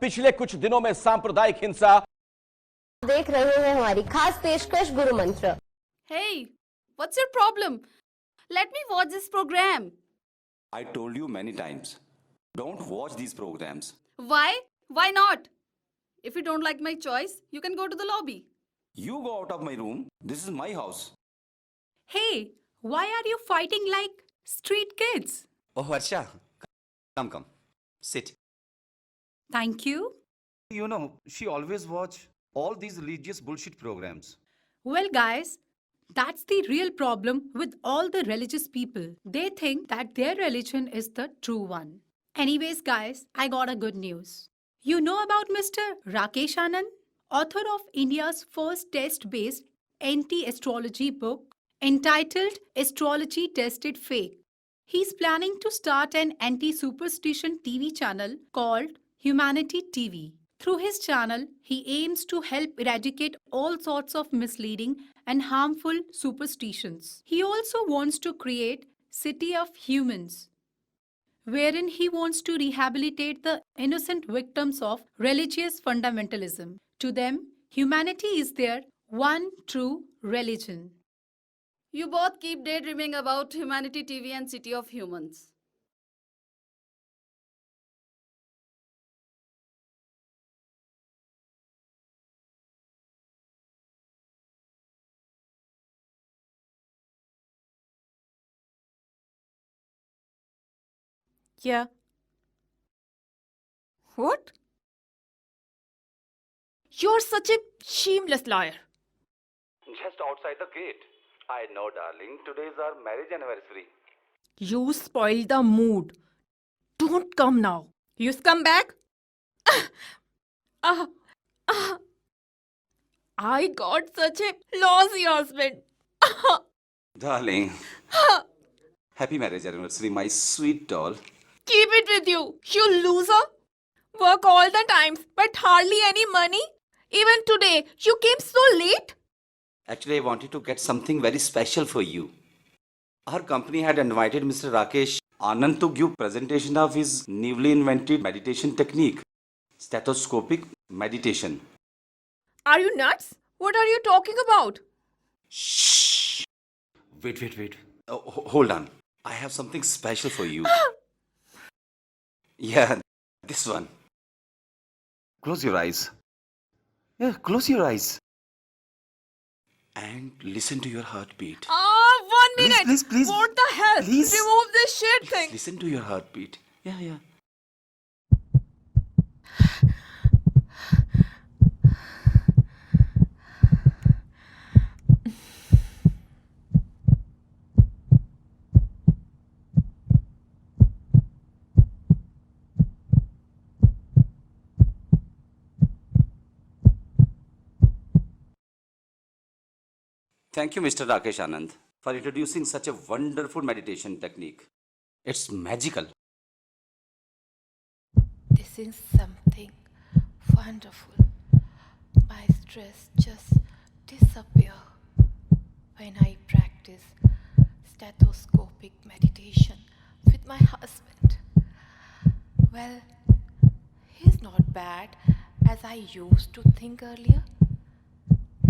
पिछले कुछ दिनों में सांप्रदायिक हिंसा। देख रहे हैं हमारी खास पेशकश गुरु मंत्र। Hey, what's your problem? Let me watch this program. I told you many times, don't watch these programs. Why? Why not? If you don't like my choice, you can go to the lobby. You go out of my room. This is my house. Hey, why are you fighting like street kids? Oh, Harsha, come. Sit. Thank you. You know, she always watch all these religious bullshit programs. Well, guys, that's the real problem with all the religious people. They think that their religion is the true one. Anyways, guys, I got a good news. You know about Mr. Rakesh Anand, author of India's first test-based anti-astrology book entitled Astrology Tested Fake. He's planning to start an anti-superstition TV channel called Humanity TV. Through his channel, he aims to help eradicate all sorts of misleading and harmful superstitions. He also wants to create City of Humans, wherein he wants to rehabilitate the innocent victims of religious fundamentalism. To them, humanity is their one true religion. You both keep daydreaming about Humanity TV and City of Humans. Yeah. What? You're such a shameless liar. Just outside the gate. I know, darling. Today is our marriage anniversary. You spoiled the mood. Don't come now. You scumbag. I got such a lousy husband. Darling. Happy marriage anniversary, my sweet doll. Keep it with you, you loser. Work all the times, but hardly any money. Even today, you came so late. Actually, I wanted to get something very special for you. Our company had invited Mr. Rakesh Anand to give presentation of his newly invented meditation technique, stethoscopic meditation. Are you nuts? What are you talking about? Shh. Wait. Hold on. I have something special for you. Yeah, this one. Close your eyes. Yeah, close your eyes. And listen to your heartbeat. 1 minute. Please. What the hell? Please. Remove this shit thing. Listen to your heartbeat. Yeah. Thank you, Mr. Rakesh Anand, for introducing such a wonderful meditation technique. It's magical. This is something wonderful. My stress just disappears when I practice stethoscopic meditation with my husband. Well, he's not bad as I used to think earlier.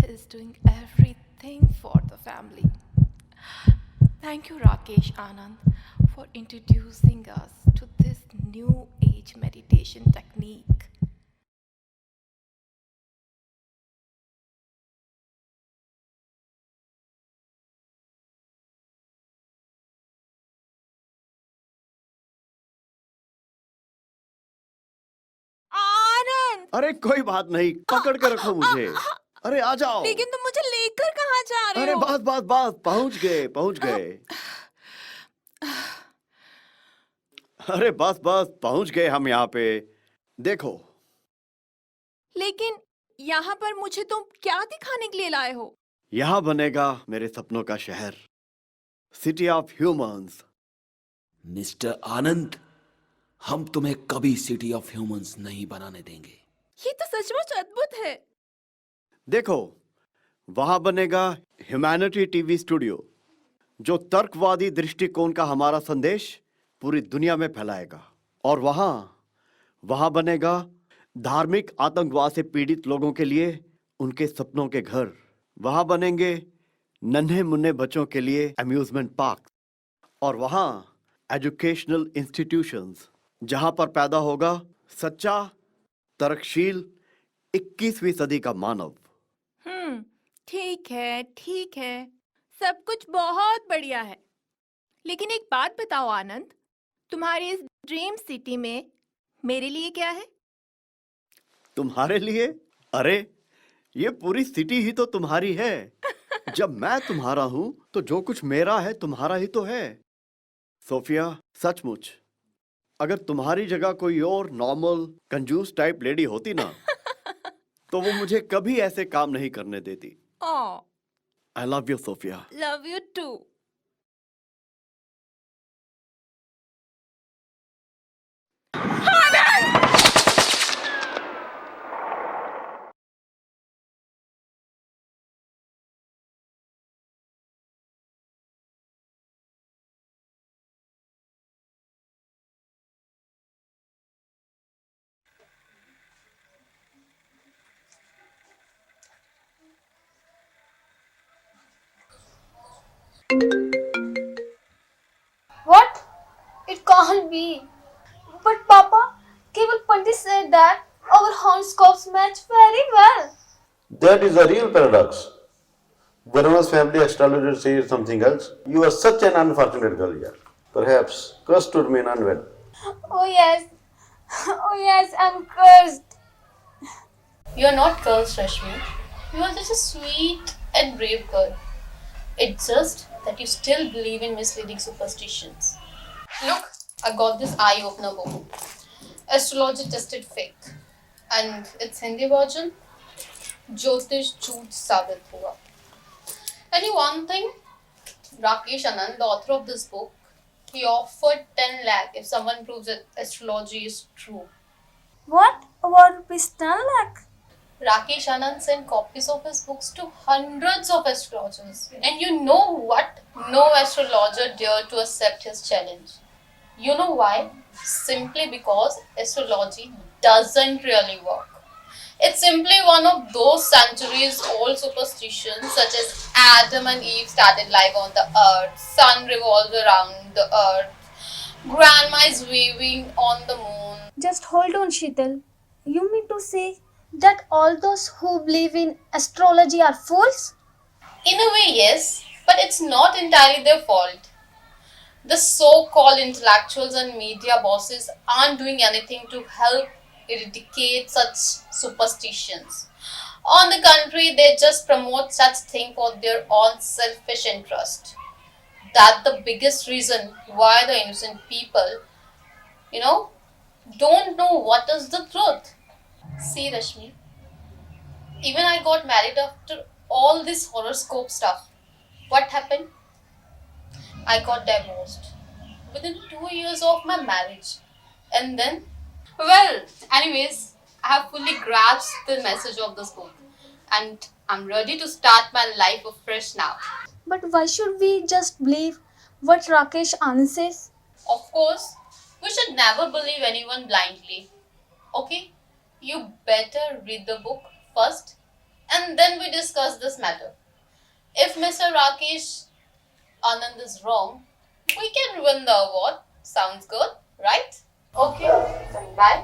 He's doing everything for the family. Thank you, Rakesh Anand, for introducing us to this new age meditation technique. आनंद! अरे कोई बात नहीं, पकड़ के रखो मुझे। अरे आ जाओ। लेकिन तुम मुझे लेकर कहाँ जा रहे अरे हो? बस पहुंच गए। अरे बस पहुंच गए हम यहाँ पे। देखो। लेकिन यहाँ पर मुझे तुम क्या दिखाने के लिए लाए हो? यहाँ बनेगा मेरे सपनों का शहर, सिटी ऑफ ह्यूमंस। मिस्टर आनंद, हम तुम्हें कभी सिटी ऑफ ह्यूमंस नहीं बनाने देंगे। ये तो सचमुच अद्भुत है। देखो, वहां बनेगा ह्यूमैनिटी टीवी स्टूडियो, जो तर्कवादी दृष्टिकोण का हमारा संदेश पूरी दुनिया में फैलाएगा। और वहां बनेगा धार्मिक आतंकवाद से पीड़ित लोगों के लिए उनके सपनों के घर। वहां बनेंगे नन्हे मुन्ने बच्चों के लिए अम्यूजमेंट पार्क, और वहां एजुकेशनल इंस्टीट्यूशंस, जहां पर पैदा होगा सच्चा तरकशील 21वीं सदी का मानव। ठीक है, सब कुछ बहुत बढ़िया है। लेकिन एक बात बताओ आनंद, तुम्हारी इस ड्रीम सिटी में मेरे लिए क्या है? तुम्हारे लिए? अरे ये पूरी सिटी ही तो तुम्हारी है। जब मैं तुम्हारा हूं तो जो कुछ मेरा है तुम्हारा ही तो है। सोफिया, सचमुच अगर तुम्हारी जगह कोई और नॉर्मल कंजूस टाइप लेडी होती ना तो वो मुझे कभी ऐसे काम नहीं करने देती। I love you Sophia. Love you too. What? It can't be. But Papa, Keval Pandit said that our horoscopes match very well. That is a real paradox. Varma's family astrologer says something else. You are such an unfortunate girl here. Perhaps cursed to remain unwed. Oh yes. Oh yes, I'm cursed. You're not cursed, Rashmi. You are just a sweet and brave girl. It's just that you still believe in misleading superstitions. Look, I got this eye-opener book. Astrology Tested Fake. And its Hindi version, Jyotish Jhoot Sabit Hua. And one thing, Rakesh Anand, the author of this book, he offered 10 lakh if someone proves that astrology is true. What? About rupees 10 lakh? Rakesh Anand sent copies of his books to hundreds of astrologers. And you know what? No astrologer dared to accept his challenge. You know why? Simply because astrology doesn't really work. It's simply one of those centuries-old superstitions such as Adam and Eve started life on the earth, sun revolves around the earth, grandma is waving on the moon. Just hold on, Sheetal. You mean to say that all those who believe in astrology are fools? In a way, yes, but it's not entirely their fault. The so-called intellectuals and media bosses aren't doing anything to help eradicate such superstitions. On the contrary, they just promote such thing for their own selfish interest. That's the biggest reason why the innocent people, don't know what is the truth. See, Rashmi, even I got married after all this horoscope stuff. What happened? I got divorced within 2 years of my marriage. And then, well, anyways, I have fully grasped the message of this book. And I'm ready to start my life afresh now. But why should we just believe what Rakesh Anand says? Of course, we should never believe anyone blindly. Okay? You better read the book first and then we discuss this matter. If Mr. Rakesh Anand is wrong, we can win the award. Sounds good, right? Okay, then bye.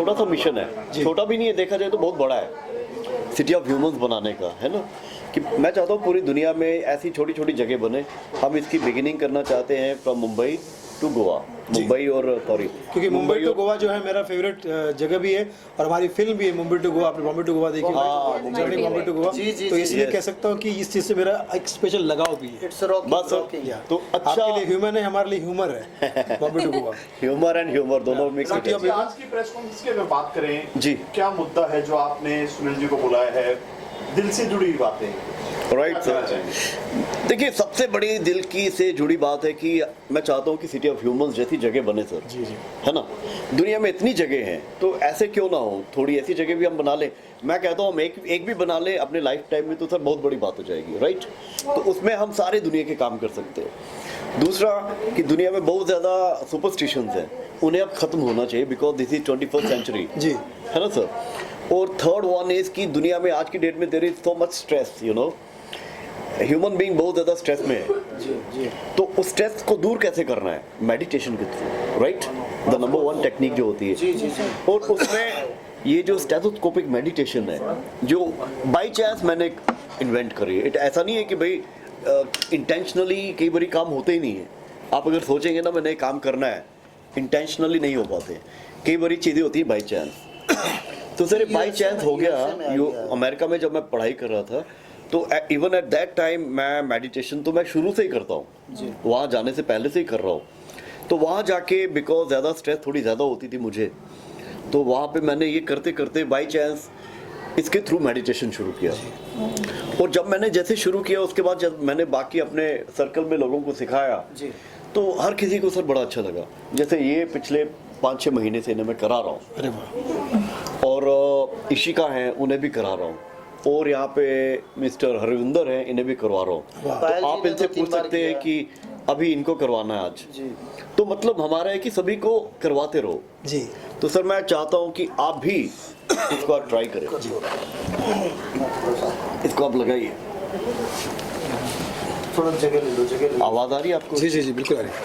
छोटा सा mission है, छोटा भी नहीं है, देखा जाए तो बहुत बड़ा है, सिटी ऑफ ह्यूमंस बनाने का, है ना। कि मैं चाहता हूँ पूरी दुनिया में ऐसी छोटी छोटी जगह बने। हम इसकी बिगिनिंग करना चाहते हैं फ्रॉम मुंबई टू गोवा, मुंबई और सॉरी, क्योंकि मुंबई टू गोवा जो है मेरा फेवरेट जगह भी है और हमारी फिल्म भी है मुंबई टू गोवा। आपने बॉम्बे टू गोवा देखी? Journey Bombay to Goa. तो इसलिए कह सकता हूँ कि इस चीज़ से मेरा एक स्पेशल लगाव भी है। बस तो अच्छा, आपके लिए ह्यूमन है, हमारे लिए ह्यूमर है Bombay to Goa. Humour and humour दोनों मिक्स। आज की प्रेस कॉन्फ्रेंस की अगर बात करें जी, क्या मुद्दा है जो आपने सुनील जी को बुलाया है, दिल से जुड़ी बातें? राइट सर, देखिए सबसे बड़ी दिल की से जुड़ी बात है कि मैं चाहता हूँ कि सिटी ऑफ ह्यूमंस जैसी जगह बने सर। जी जी, है ना। दुनिया में इतनी जगह हैं तो ऐसे क्यों ना हो, थोड़ी ऐसी जगह भी हम बना लें। मैं कहता हूँ हम एक भी बना लें अपने लाइफ टाइम में तो सर बहुत बड़ी बात हो जाएगी, राइट। तो उसमें हम सारे दुनिया के काम कर सकते हैं। दूसरा कि दुनिया में बहुत ज़्यादा सुपरस्टिशंस हैं, उन्हें अब ख़त्म होना चाहिए because this is 21st century जी, है ना सर। और थर्ड वन इज कि दुनिया में आज की डेट में there is so much stress, you know, human being बहुत ज़्यादा स्ट्रेस में है। जी जी, तो उस स्ट्रेस को दूर कैसे करना है? मेडिटेशन के through, right, the number 1 technique जो होती है। जी जी जी। और उसमें ये जो स्टेथोस्कोपिक मेडिटेशन है जो बाई चांस मैंने इन्वेंट करी है, ऐसा नहीं है कि भाई इंटेंशनली कई बार काम होते ही नहीं है। आप अगर सोचेंगे ना मैंने काम करना है, इंटेंशनली नहीं हो पाते, कई बार चीज़ें होती है बाई चांस। तो सर बाई चांस हो गया। अमेरिका में जब मैं पढ़ाई कर रहा था तो इवन एट दैट टाइम मैं मेडिटेशन तो मैं शुरू से ही करता हूँ, वहाँ जाने से पहले से ही कर रहा हूँ। तो वहाँ जाके बिकॉज ज़्यादा स्ट्रेस थोड़ी ज़्यादा होती थी मुझे, तो वहाँ पे मैंने ये करते करते बाई चांस इसके थ्रू मेडिटेशन शुरू किया। और जब मैंने जैसे शुरू किया उसके बाद जब मैंने बाकी अपने सर्कल में लोगों को सिखाया तो हर किसी को सर बड़ा अच्छा लगा। जैसे ये पिछले 5-6 महीने से इन्हें मैं करा रहा हूँ। अरे वाह। और इशिका हैं उन्हें भी करा रहा हूँ, और यहाँ पे मिस्टर हरविंदर हैं इन्हें भी करवा रहा हूँ। तो आप इनसे पूछ सकते हैं कि अभी इनको करवाना है आज जी। तो मतलब हमारा है कि सभी को करवाते रहो जी। तो सर मैं चाहता हूँ कि आप भी इसको आप ट्राई करें। इसको आप लगाइए, थोड़ा जगह ले लो, जगह ले लो। आवाज़ आ रही है आपको? जी जी जी बिल्कुल आ रही है।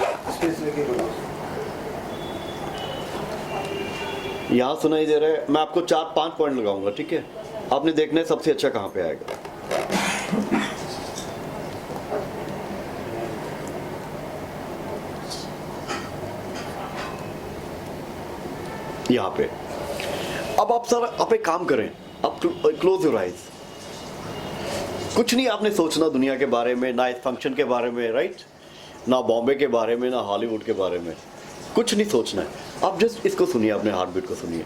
यहाँ सुनाई दे रहा है। मैं आपको 4-5 पॉइंट लगाऊंगा, ठीक है? आपने देखना है सबसे अच्छा कहाँ पे आएगा। यहाँ पे अब आप सर आप एक काम करें, आप क्लोज योर आइज। कुछ नहीं आपने सोचना दुनिया के बारे में, ना इस फंक्शन के बारे में, राइट, ना बॉम्बे के बारे में, ना हॉलीवुड के बारे में, कुछ नहीं सोचना है। आप जस्ट इसको सुनिए, अपने हार्ट बीट को सुनिए,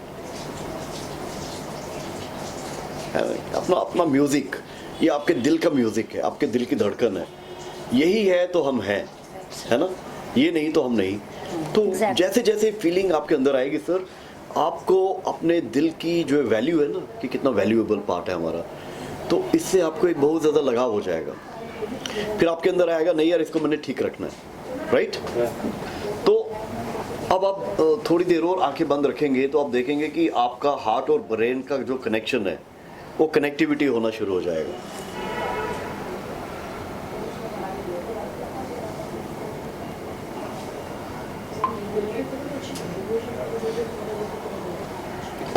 अपना अपना म्यूजिक, ये आपके दिल का म्यूजिक है, आपके दिल की धड़कन है। यही है तो हम हैं, है ना, ये नहीं तो हम नहीं। तो जैसे जैसे फीलिंग आपके अंदर आएगी सर, आपको अपने दिल की जो वैल्यू है ना कि कितना वैल्यूएबल पार्ट है हमारा, तो इससे आपको एक बहुत ज़्यादा लगाव हो जाएगा। फिर आपके अंदर आएगा नहीं यार इसको मैंने ठीक रखना है, राइट। तो अब आप थोड़ी देर और आंखें बंद रखेंगे तो आप देखेंगे कि आपका हार्ट और ब्रेन का जो कनेक्शन है वो कनेक्टिविटी होना शुरू हो जाएगा।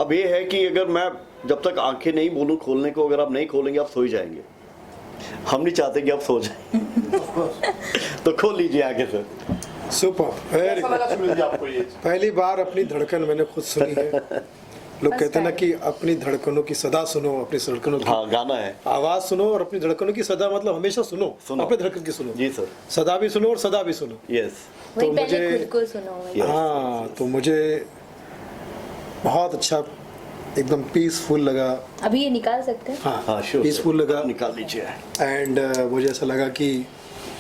अब ये है कि अगर मैं जब तक आंखें नहीं बोलूं खोलने को, अगर आप नहीं खोलेंगे आप सो ही जाएंगे। हम नहीं चाहते कि आप सो जाएं। तो खोल लीजिए आगे सर। Super, very good. पहली बार अपनी धड़कन मैंने खुद सुनी है। लोग कहते हैं ना कि अपनी धड़कनों की सदा सुनो, अपनी धड़कनों की हाँ गाना है, आवाज सुनो, और अपनी धड़कनों की सदा मतलब हमेशा सुनो, अपने धड़कन की सुनो। जी सर, सदा भी सुनो और सदा भी सुनो। यस। तो मुझे खुद को सुनो। हाँ, तो मुझे बहुत अच्छा एकदम पीसफुल लगा। अभी ये निकाल सकते हैं? हाँ हाँ श्योर, पीसफुल लगा, निकाल लीजिए। एंड मुझे ऐसा लगा कि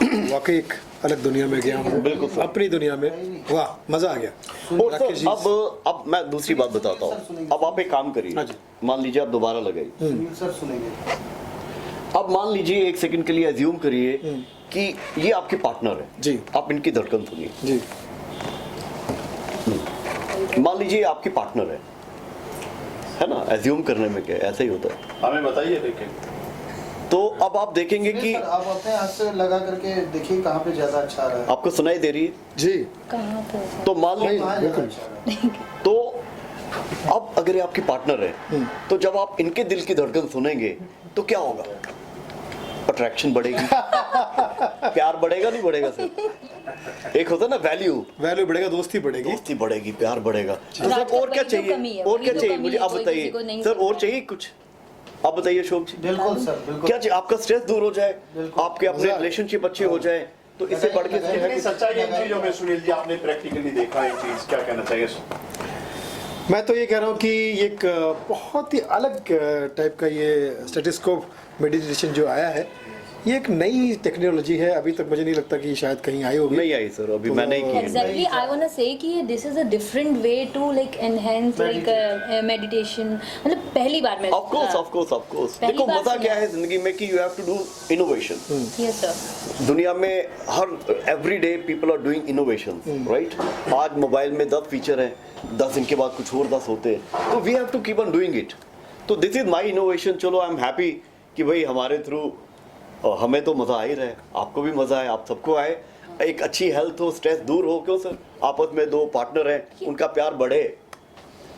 वाकई एक अलग दुनिया में गया हूँ, बिल्कुल अपनी दुनिया में। वाह, मजा आ गया। और सर अब मैं दूसरी बात बताता हूँ। अब आप एक काम करिए, मान लीजिए आप दोबारा लगाइए सर, सुनेंगे। अब मान लीजिए 1 सेकंड के लिए एज्यूम करिए कि ये आपके पार्टनर है जी, आप इनकी धड़कन सुनिए जी। मान लीजिए आपकी पार्टनर है ना, एज्यूम करने में क्या ऐसा ही होता है, हमें बताइए। देखें तो अब आप देखेंगे कि आप अपने हाथ से लगा करके देखिए कहाँ पे ज्यादा अच्छा आ रहा है। आपको सुनाई दे रही है जी? कहाँ पे? तो मान लीजिए, तो अब अगर ये आपकी पार्टनर है तो जब आप इनके दिल की धड़कन सुनेंगे तो क्या होगा? अट्रैक्शन बढ़ेगी, प्यार बढ़ेगा, नहीं बढ़ेगा सर? एक होता है ना वैल्यू बढ़ेगा, दोस्ती बढ़ेगी, प्यार बढ़ेगा। तो सर और क्या चाहिए, और क्या चाहिए मुझे आप बताइए सर, और चाहिए कुछ? आप बताइए शोभ जी। बिल्कुल सर, बिल्कुल। क्या चाहिए? आपका स्ट्रेस दूर हो जाए, आपके अपने रिलेशनशिप अच्छे हो जाए, तो इससे बढ़ के कितनी सच्चाई है इन चीजों में सुनील जी, आपने प्रैक्टिकली देखा ये चीज, क्या कहना चाहिए? मैं तो ये कह रहा हूँ कि ये एक बहुत ही अलग टाइप का ये स्टेटिस्कोप मेडिटेशन जो आया है, ये एक नई टेक्नोलॉजी है। अभी तक मुझे नहीं लगता कि शायद कहीं आई होगी। नहीं आई सर, अभी मैं नहीं की। Exactly, I wanna say कि this is a different way to like enhance like meditation. मतलब पहली बार मैं Of course. देखो मजा क्या है जिंदगी में कि you have to do innovation. Yes sir. दुनिया में हर every day people are doing innovation, right? आज मोबाइल में 10 फीचर हैं, 10 दिन के बाद कुछ और 10 होते हैं, तो we have to keep on doing it. तो this is my innovation. चलो I am happy कि भाई हमारे थ्रू हमें तो मज़ा आ ही रहा है, आपको भी मज़ा आए, आप सबको आए, एक अच्छी हेल्थ हो, स्ट्रेस दूर हो। क्यों सर, आपस में दो पार्टनर हैं, उनका प्यार बढ़े,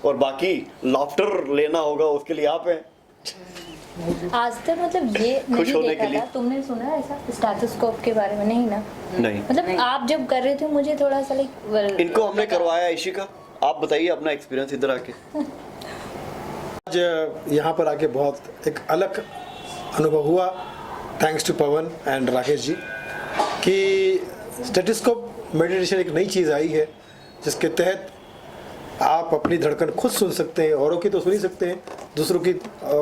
और बाकी लाफ्टर लेना होगा उसके लिए आप हैं। आज तक मतलब ये खुश नहीं होने देखा के लिए। था, तुमने सुना है ऐसा स्टेथोस्कोप के बारे में? नहीं ना? नहीं, मतलब आप जब कर रहे थे मुझे थोड़ा सा लाइक इनको हमने करवाया। इशिका आप बताइए अपना एक्सपीरियंस इधर आके। आज यहाँ पर आके बहुत एक अलग अनुभव हुआ, thanks to Pavan and Rakesh ji, कि स्टेटिस्कोप मेडिटेशन एक नई चीज़ आई है जिसके तहत आप अपनी धड़कन खुद सुन सकते हैं। औरों की तो सुन ही सकते हैं, दूसरों की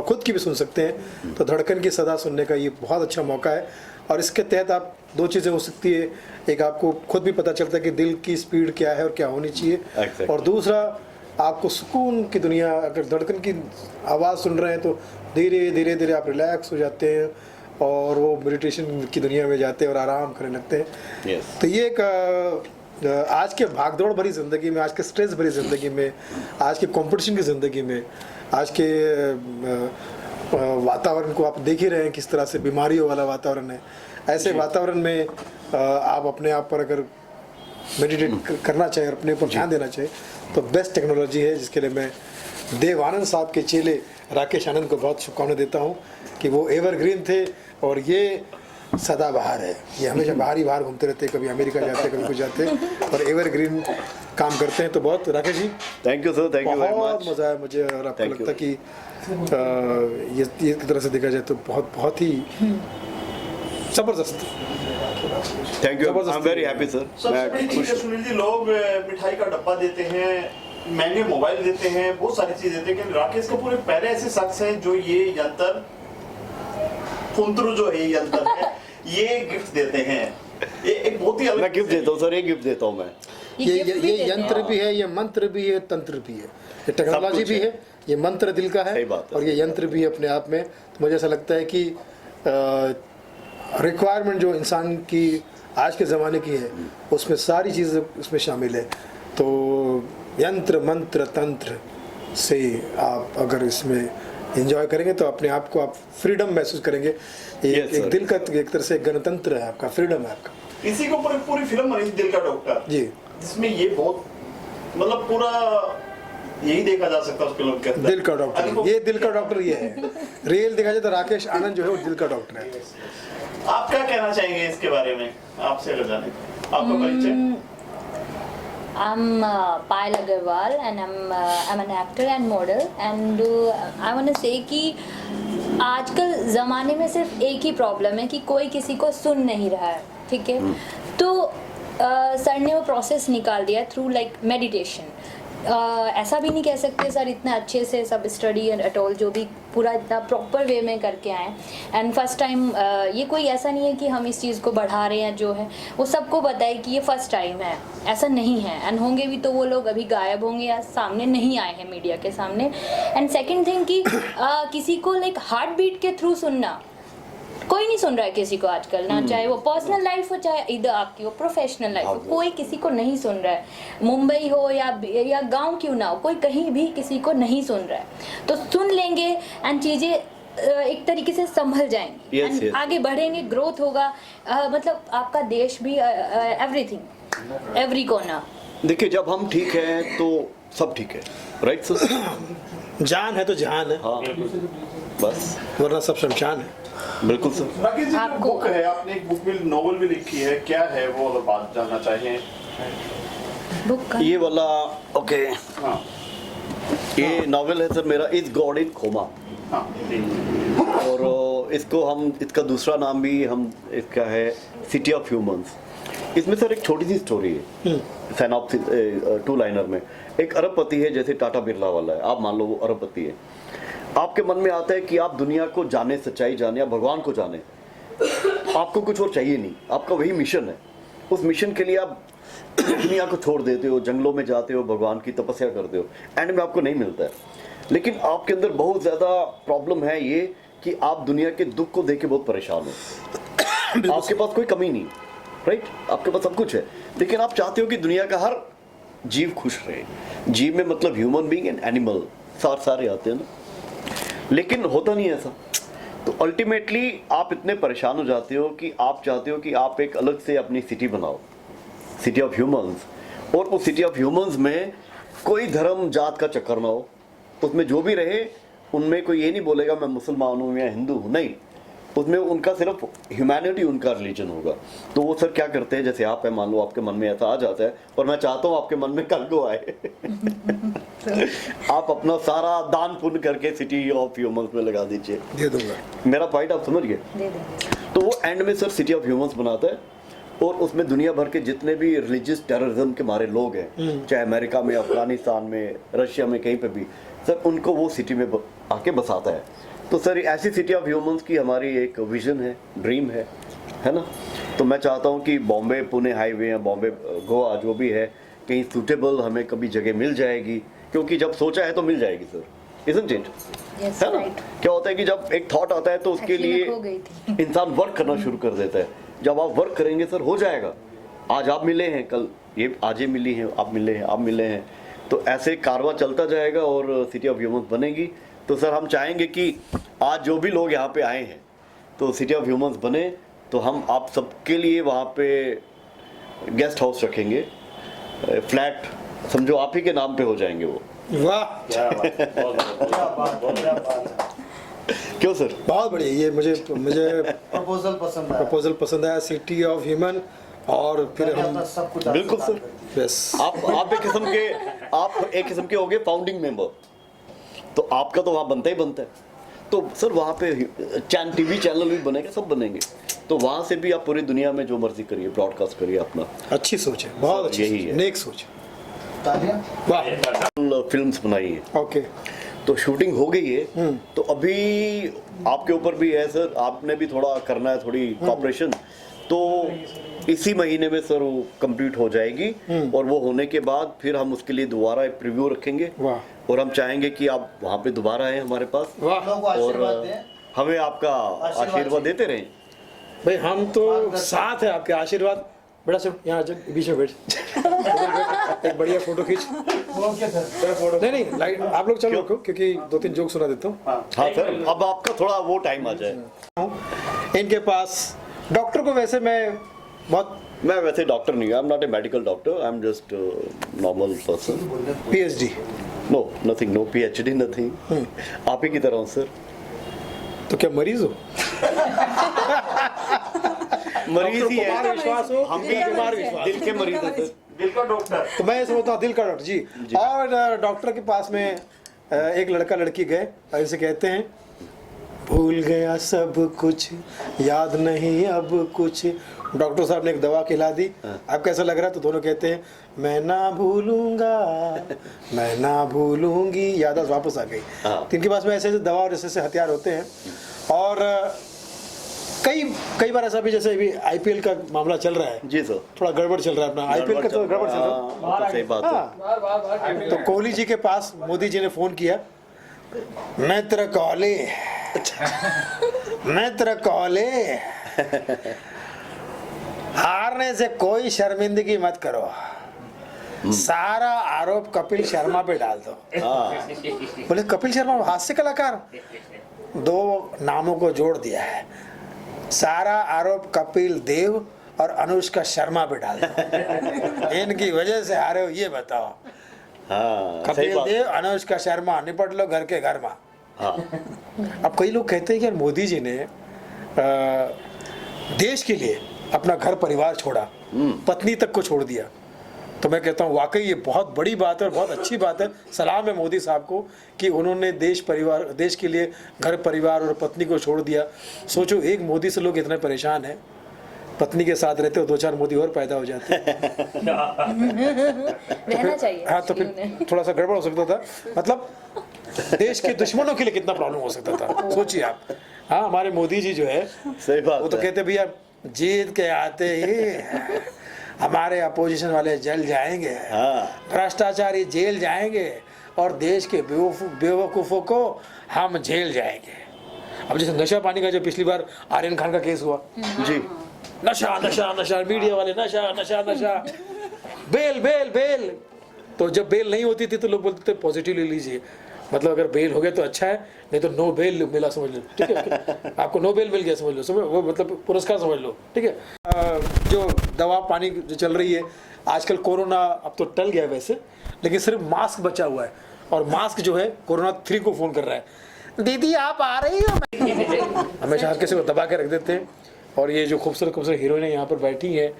खुद की भी सुन सकते हैं। तो धड़कन की सदा सुनने का ये बहुत अच्छा मौका है। और इसके तहत आप दो चीज़ें हो सकती है, एक आपको खुद भी पता चलता है कि दिल की स्पीड क्या है और क्या होनी चाहिए, और दूसरा आपको सुकून की दुनिया, अगर धड़कन की आवाज़ सुन रहे हैं तो धीरे धीरे धीरे आप रिलैक्स हो जाते हैं और वो मेडिटेशन की दुनिया में जाते हैं और आराम करने लगते हैं। तो ये एक आज के भागदौड़ भरी ज़िंदगी में, आज के स्ट्रेस भरी ज़िंदगी में, आज के कंपटीशन की ज़िंदगी में, आज के वातावरण को आप देख ही रहे हैं किस तरह से बीमारियों वाला वातावरण है। ऐसे वातावरण में आप अपने आप पर अगर मेडिटेट करना चाहिए और अपने ऊपर ध्यान देना चाहिए तो बेस्ट टेक्नोलॉजी है, जिसके लिए मैं देव आनंद साहब के चेले राकेश आनंद को बहुत शुभकामनाएं देता हूँ कि वो एवरग्रीन थे और ये सदाबहार है। ये हमेशा बाहर ही बाहर घूमते रहते हैं, कभी अमेरिका जाते हैं, कभी कुछ जाते हैं, और एवरग्रीन काम करते हैं। तो बहुत Rakesh ji thank you sir, thank you very much, बहुत मज़ा आया मुझे। और आपको लगता है कि ये तरह से देखा जाए तो बहुत ही जबरदस्त। Thank you, I am very happy sir. सबसे बड़ी चीज़ है सुनील जी, लोग मिठाई का डब्बा देते हैं, महंगे मोबाइल देते हैं, बहुत सारी चीज देते हैं, लेकिन राकेश कपूर एक पहले ऐसे शख्स हैं जो ये यंत्र फुंतरू जो है यंत्र है ये गिफ्ट देते हैं। ये एक बहुत ही अलग गिफ्ट देता हूँ सर, एक गिफ्ट देता हूँ मैं। ये यंत्र भी है, ये मंत्र भी है, तंत्र भी है, ये टेक्नोलॉजी भी है, ये मंत्र दिल का है और ये यंत्र भी है अपने आप में। तो मुझे ऐसा लगता है कि रिक्वायरमेंट जो इंसान की आज के ज़माने की है उसमें सारी चीज़ें उसमें शामिल है। तो यंत्र मंत्र तंत्र से आप अगर इसमें एंजॉय करेंगे तो अपने आप को आप फ्रीडम महसूस करेंगे। एक दिल का एक तरह से गणतंत्र है आपका, फ्रीडम है आपका। इसी के ऊपर पूरी फिल्म बनी दिल का डॉक्टर जी, जिसमें ये बहुत मतलब पूरा यही देखा जा सकता है उस फिल्म के अंदर। दिल का डॉक्टर, ये दिल का डॉक्टर ये है। रियल देखा जाए तो राकेश आनंद जो है वो दिल का डॉक्टर है। आप क्या कहना चाहेंगे इसके बारे में, आपसे अगर जाने आपका परिचय? I'm Payal Agarwal and I'm an actor and model and I want to say कि आजकल ज़माने में सिर्फ एक ही प्रॉब्लम है कि कोई किसी को सुन नहीं रहा है, ठीक है? तो सर ने वो प्रोसेस निकाल दिया थ्रू लाइक मेडिटेशन। ऐसा भी नहीं कह सकते सर इतना अच्छे से सब स्टडी एट ऑल जो भी पूरा इतना प्रॉपर वे में करके आए। एंड फर्स्ट टाइम ये कोई ऐसा नहीं है कि हम इस चीज़ को बढ़ा रहे हैं, जो है वो सबको पता है कि ये फर्स्ट टाइम है, ऐसा नहीं है। एंड होंगे भी तो वो लोग अभी गायब होंगे या सामने नहीं आए हैं मीडिया के सामने। एंड सेकेंड थिंग कि किसी को लाइक हार्ट बीट के थ्रू सुनना, कोई नहीं सुन रहा है किसी को आजकल, ना चाहे वो पर्सनल लाइफ हो चाहे इधर आपकी हो प्रोफेशनल लाइफ हो, कोई किसी को नहीं सुन रहा है। मुंबई हो या गांव क्यों ना हो, कोई कहीं भी किसी को नहीं सुन रहा है। तो सुन लेंगे एंड चीज़ें एक तरीके से संभल जाएंगी एंड आगे बढ़ेंगे, ग्रोथ होगा। मतलब आपका देश भी एवरीथिंग एवरी कोना। देखिए जब हम ठीक हैं तो सब ठीक है, राइट सर? जान है तो जहान है, हाँ बस, वरना सब शमशान है। बिल्कुल सर। राकेश जी, जो आपको- बुक है, आपने एक बुक भी, नॉवल भी लिखी है, क्या है वो, अगर बात जानना चाहें? बुक का ये वाला ओके, हाँ ये नॉवेल है सर मेरा, इज गॉड इन खोमा। हाँ और इसको हम, इसका दूसरा नाम भी हम, इसका है सिटी ऑफ ह्यूमंस। इसमें सर एक छोटी सी स्टोरी है, सिनॉप्सिस, 2 लाइनर में। एक अरबपति है, जैसे टाटा बिरला वाला है, आप मान लो वो अरबपति है। आपके मन में आता है कि आप दुनिया को जाने, सच्चाई जाने या भगवान को जाने, आपको कुछ और चाहिए नहीं, आपका वही मिशन है। उस मिशन के लिए आप दुनिया को छोड़ देते हो, जंगलों में जाते हो, भगवान की तपस्या करते हो, एंड में आपको नहीं मिलता है। लेकिन आपके अंदर बहुत ज़्यादा प्रॉब्लम है ये कि आप दुनिया के दुख को देख के बहुत परेशान हो। आपके पास कोई कमी नहीं, राइट? आपके पास सब कुछ है, लेकिन आप चाहते हो कि दुनिया का हर जीव खुश रहे। जीव में मतलब ह्यूमन बीइंग एंड एनिमल, सारे आते हैं ना, लेकिन होता नहीं ऐसा। तो अल्टीमेटली आप इतने परेशान हो जाते हो कि आप चाहते हो कि आप एक अलग से अपनी सिटी बनाओ, सिटी ऑफ ह्यूमंस। और उस सिटी ऑफ ह्यूमंस में कोई धर्म जात का चक्कर ना हो, उसमें जो भी रहे उनमें कोई ये नहीं बोलेगा मैं मुसलमान हूँ या हिंदू हूँ, नहीं, उसमें उनका सिर्फ ह्यूमैनिटी उनका रिलीजन होगा। तो वो सर क्या करते हैं, जैसे आप है, मान लो आपके मन में ऐसा आ जाता है, और मैं चाहता हूँ आपके मन में कल को आए आप अपना सारा दान पुण्य करके सिटी ऑफ ह्यूमंस में लगा दीजिए। दे दूंगा। मेरा पॉइंट आप समझ गए? दे देंगे। तो वो एंड में सर सिटी ऑफ ह्यूमंस बनाता है, और उसमें दुनिया भर के जितने भी रिलीजियस टेररिज्म के मारे लोग हैं, चाहे अमेरिका में, अफगानिस्तान में, रशिया में, कहीं पे भी, सर उनको वो सिटी में आके बसाता है। तो सर ऐसी सिटी ऑफ ह्यूमंस की हमारी एक विजन है, ड्रीम है ना? तो मैं चाहता हूँ कि बॉम्बे पुणे हाईवे या बॉम्बे गोवा जो भी है, कहीं सूटेबल हमें कभी जगह मिल जाएगी, क्योंकि जब सोचा है तो मिल जाएगी सर, इज़न्ट इट? Yes, है ना? right. क्या होता है कि जब एक थॉट आता है तो उसके Actually, लिए मैं खो गई थी। इंसान वर्क करना शुरू कर देता है। जब आप वर्क करेंगे सर हो जाएगा। आज आप मिले हैं, कल ये आज ये मिली हैं, आप मिले हैं, आप मिले हैं, तो ऐसे कारवां चलता जाएगा और सिटी ऑफ ह्यूमंस बनेगी। तो सर हम चाहेंगे कि आज जो भी लोग यहाँ पे आए हैं तो सिटी ऑफ ह्यूमंस बने, तो हम आप सबके लिए वहाँ पे गेस्ट हाउस रखेंगे, फ्लैट समझो आप ही के नाम पे हो जाएंगे वो। वाह, क्यों सर? बहुत बढ़िया। ये मुझे प्रपोजल पसंद आया, सिटी ऑफ ह्यूमन। और फिर हम बिल्कुल सर, बस आप एक किस्म के हो गए फाउंडिंग मेंबर, तो आपका तो वहाँ बनता ही बनता है। तो सर वहाँ पे टीवी चैनल भी बनेगा, सब बनेंगे, तो वहाँ से भी आप पूरी दुनिया में जो मर्जी करिए, ब्रॉडकास्ट करिए अपना। अच्छी सोच है, बहुत अच्छी यही सोच है। नेक सोच। वाह, फिल्म्स बनाई है, ओके। तो शूटिंग हो गई है, तो अभी आपके ऊपर भी है सर, आपने भी थोड़ा करना है, थोड़ी कॉपरेशन। तो इसी महीने में सर वो कंप्लीट हो जाएगी, और वो होने के बाद फिर हम उसके लिए दोबारा एक प्रीव्यू रखेंगे, और हम चाहेंगे कि आप वहाँ पे दोबारा आए हमारे पास, और हमें आपका आशीर्वाद देते रहें। भाई हम तो साथ है आपके, आशीर्वाद। बड़ा सब यहाँ बीच में बैठ एक बढ़िया फोटो खींच। नहीं लाइट आप लोग चलो, क्योंकि 2-3 जोक सुना देता हूँ। हाँ सर, अब आपका थोड़ा वो टाइम आ जाए। इनके पास डॉक्टर को वैसे मैं वैसे डॉक्टर नहीं हूँ, I am not a medical doctor, I am just normal person. PhD? No, nothing, no PhD, nothing. आप ही की तरह हूँ सर। तो क्या मरीज हो? मरीज ही है, विश्वास हो, हम भी दिल के मरीज हैं सर। दिल का डॉक्टर। तो मैं समझता हूँ दिल का डॉक्टर जी। और डॉक्टर के पास में एक लड़का लड़की गए और इसे कहते हैं भूल गया सब कुछ, याद नहीं अब कुछ। डॉक्टर साहब ने एक दवा खिला दी, अब कैसा लग रहा है? तो दोनों कहते हैं मैं ना भूलूंगा, मैं ना भूलूंगी, याद वापस आ गई। तो इनके पास में ऐसे दवा और ऐसे हथियार होते हैं। और कई बार ऐसा भी, जैसे अभी IPL का मामला चल रहा है जी सर, थोड़ा गड़बड़ चल रहा है अपना IPL का, तो गड़बड़ चल रहा है, सही बात है। तो कोहली जी के पास मोदी जी ने फोन किया, मैं तेरा कोहली, मैं तेरा कोहली, हारने से कोई शर्मिंदगी मत करो, सारा आरोप कपिल शर्मा पे डाल दो। बोले कपिल शर्मा हास्य कलाकार, 2 नामों को जोड़ दिया है, सारा आरोप कपिल देव और अनुष्का शर्मा पे डाल दो। इनकी वजह से हारे हो, ये बताओ। हाँ सही कपिल बात। देव, अनुष्का शर्मा, निपट लो घर के घर में। हाँ अब कई लोग कहते हैं कि यार मोदी जी ने देश के लिए अपना घर परिवार छोड़ा, पत्नी तक को छोड़ दिया। तो मैं कहता हूँ वाकई ये बहुत बड़ी बात है और बहुत अच्छी बात है। सलाम है मोदी साहब को कि उन्होंने देश के लिए घर परिवार और पत्नी को छोड़ दिया। सोचो, एक मोदी से लोग इतने परेशान हैं, पत्नी के साथ रहते हो 2-4 मोदी और पैदा हो जाते रहना चाहिए। हाँ, तो फिर थोड़ा सा गड़बड़ हो सकता था। मतलब देश के दुश्मनों के लिए कितना प्रॉब्लम हो सकता था, सोचिए आप। हाँ, हमारे मोदी जी जो है, सही बात वो तो है। कहते भैया जीत के आते ही हमारे अपोजिशन वाले जल जाएंगे, हाँ भ्रष्टाचारी जेल जाएंगे और देश के बेवकूफ़ों को हम जेल जाएंगे। अब जैसे नशा पानी का जो पिछली बार आर्यन खान का केस हुआ, जी, नशा नशा नशा, मीडिया वाले नशा नशा नशा, बेल बेल बेल। तो जब बेल नहीं होती थी तो लोग बोलते थे पॉजिटिव ले लीजिए, मतलब अगर बेल हो गया तो अच्छा है, नहीं तो नो बेल मिला समझ लो, ठीक है। आपको नो बेल मिल गया समझ लो, समझ वो मतलब पुरस्कार समझ लो, ठीक है। जो दवा पानी जो चल रही है आजकल, कोरोना अब तो टल गया है वैसे, लेकिन सिर्फ मास्क बचा हुआ है। और मास्क जो है कोरोना 3 को फ़ोन कर रहा है, दीदी आप आ रही हो। हमेशा हर किसी को दबा के रख देते हैं। और ये जो खूबसूरत खूबसूरत हीरोइनें यहाँ पर बैठी हैं,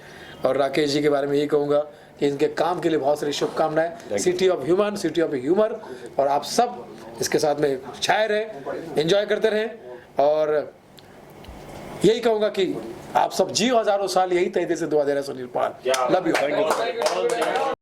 और राकेश जी के बारे में यही कहूँगा कि इनके काम के लिए बहुत सारी शुभकामनाएं। City of human, city of humour, और आप सब इसके साथ में छाए रहें, एंजॉय करते रहें। और यही कहूँगा कि आप सब जियो हज़ारों साल, यही तहदे से दुआ दे रहे हैं सुनील पाल। Love you.